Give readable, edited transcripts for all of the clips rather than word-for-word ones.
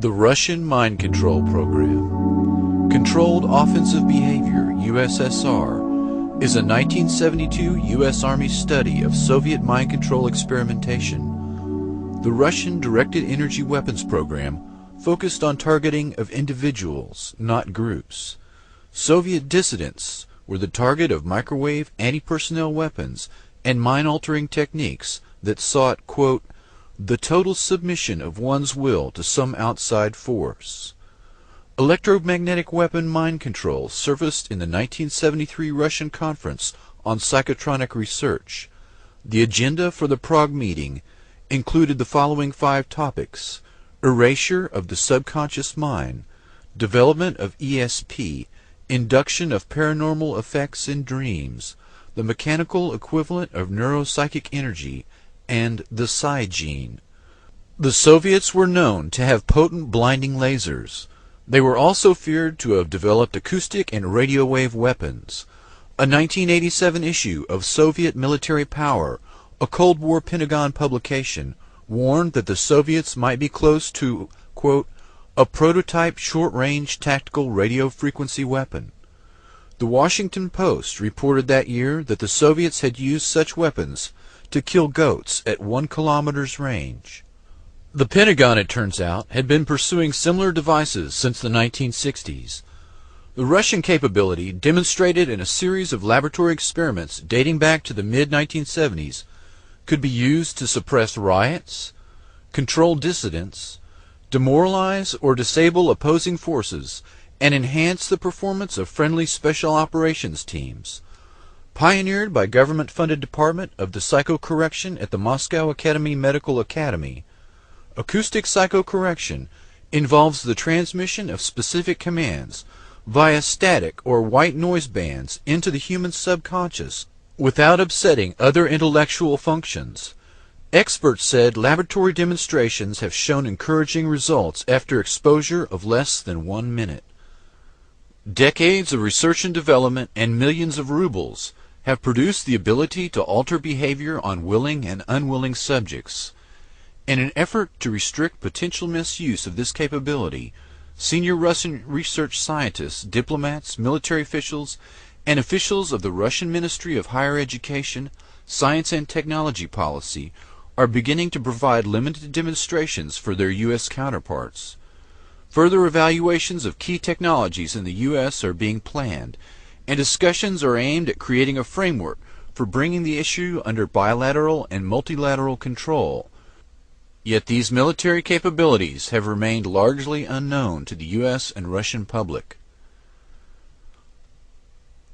The Russian Mind Control Program, Controlled Offensive Behavior, USSR, is a 1972 U.S. Army study of Soviet mind control experimentation. The Russian directed energy weapons program focused on targeting of individuals, not groups. Soviet dissidents were the target of microwave anti-personnel weapons and mind-altering techniques that sought, quote, the total submission of one's will to some outside force. Electromagnetic weapon mind control surfaced in the 1973 Russian Conference on Psychotronic Research. The agenda for the Prague meeting included the following 5 topics: erasure of the subconscious mind, development of ESP, induction of paranormal effects in dreams, the mechanical equivalent of neuropsychic energy, and the psi gene. The Soviets were known to have potent blinding lasers. They were also feared to have developed acoustic and radio wave weapons. A 1987 issue of Soviet Military Power, a Cold War Pentagon publication, warned that the Soviets might be close to, quote, a prototype short-range tactical radio frequency weapon. The Washington Post reported that year that the Soviets had used such weapons to kill goats at 1 kilometer's range. The Pentagon, it turns out, had been pursuing similar devices since the 1960s. The Russian capability, demonstrated in a series of laboratory experiments dating back to the mid-1970s, could be used to suppress riots, control dissidents, demoralize or disable opposing forces, and enhance the performance of friendly special operations teams. Pioneered by government-funded department of the psychocorrection at the Moscow Academy Medical Academy, acoustic psychocorrection involves the transmission of specific commands via static or white noise bands into the human subconscious without upsetting other intellectual functions. Experts said laboratory demonstrations have shown encouraging results after exposure of less than 1 minute. Decades of research and development and millions of rubles have produced the ability to alter behavior on willing and unwilling subjects. In an effort to restrict potential misuse of this capability, senior Russian research scientists, diplomats, military officials, and officials of the Russian Ministry of Higher Education, Science and Technology Policy are beginning to provide limited demonstrations for their U.S. counterparts. Further evaluations of key technologies in the U.S. are being planned, and discussions are aimed at creating a framework for bringing the issue under bilateral and multilateral control. Yet these military capabilities have remained largely unknown to the U.S. and Russian public.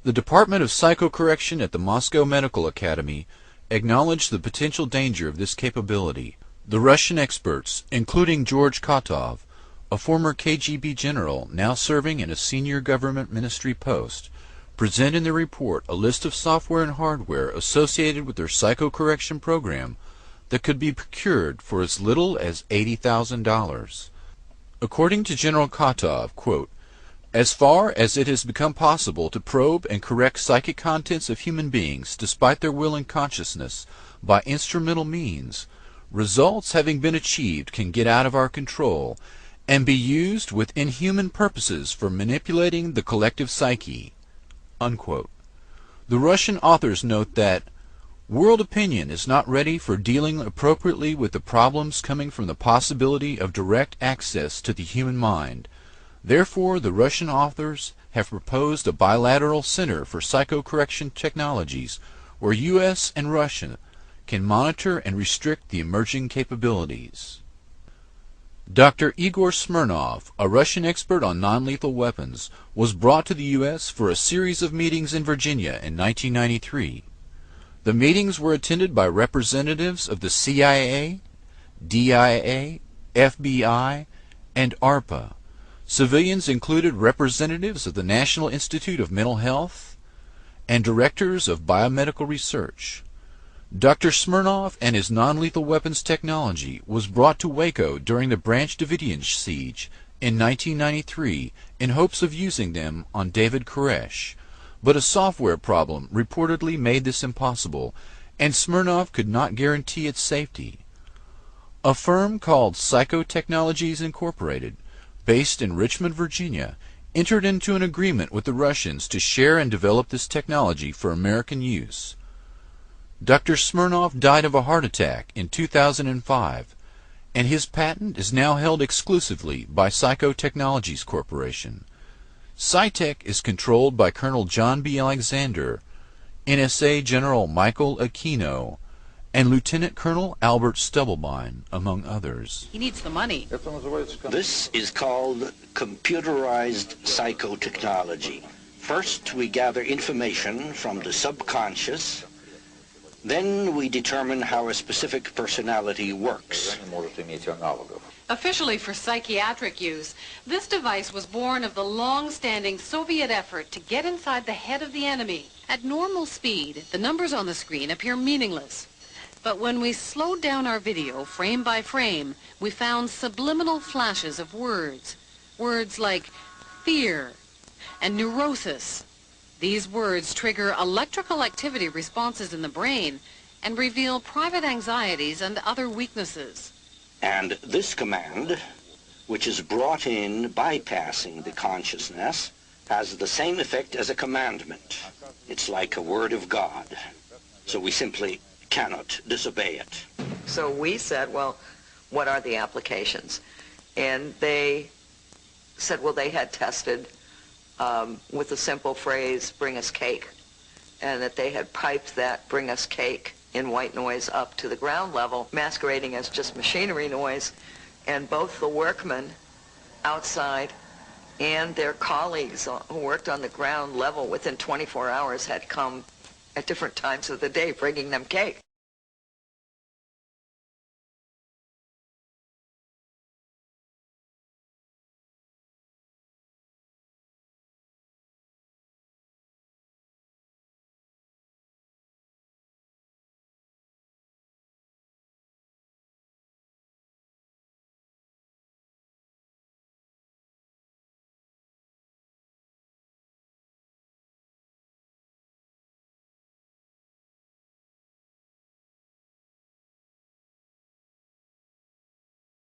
The Department of Psychocorrection at the Moscow Medical Academy acknowledged the potential danger of this capability. The Russian experts, including George Kotov, a former KGB general now serving in a senior government ministry post, present in their report a list of software and hardware associated with their psychocorrection program that could be procured for as little as $80,000. According to General Kotov, quote, as far as it has become possible to probe and correct psychic contents of human beings despite their will and consciousness by instrumental means, results having been achieved can get out of our control and be used with inhuman purposes for manipulating the collective psyche. Unquote. The Russian authors note that world opinion is not ready for dealing appropriately with the problems coming from the possibility of direct access to the human mind. Therefore, the Russian authors have proposed a bilateral center for psychocorrection technologies where U.S. and Russia can monitor and restrict the emerging capabilities. Dr. Igor Smirnov, a Russian expert on non-lethal weapons, was brought to the U.S. for a series of meetings in Virginia in 1993. The meetings were attended by representatives of the CIA, DIA, FBI, and ARPA. Civilians included representatives of the National Institute of Mental Health and directors of biomedical research. Dr. Smirnov and his non-lethal weapons technology was brought to Waco during the Branch Davidian siege in 1993 in hopes of using them on David Koresh, but a software problem reportedly made this impossible, and Smirnov could not guarantee its safety. A firm called Psychotechnologies Incorporated, based in Richmond, Virginia, entered into an agreement with the Russians to share and develop this technology for American use. Dr. Smirnov died of a heart attack in 2005, and his patent is now held exclusively by Psychotechnologies Corporation. Psytech is controlled by Colonel John B. Alexander, NSA General Michael Aquino, and Lieutenant Colonel Albert Stubblebine, among others. He needs the money. This is called computerized psychotechnology. First, we gather information from the subconscious. Then we determine how a specific personality works. Officially for psychiatric use, this device was born of the long-standing Soviet effort to get inside the head of the enemy. At normal speed, the numbers on the screen appear meaningless. But when we slowed down our video frame by frame, we found subliminal flashes of words. Words like fear and neurosis. These words trigger electrical activity responses in the brain and reveal private anxieties and other weaknesses. And this command, which is brought in bypassing the consciousness, has the same effect as a commandment. It's like a word of God. So we simply cannot disobey it. So we said, well, what are the applications? And they said, well, they had tested with the simple phrase, bring us cake, and that they had piped that bring us cake in white noise up to the ground level, masquerading as just machinery noise, and both the workmen outside and their colleagues who worked on the ground level within 24 hours had come at different times of the day bringing them cake.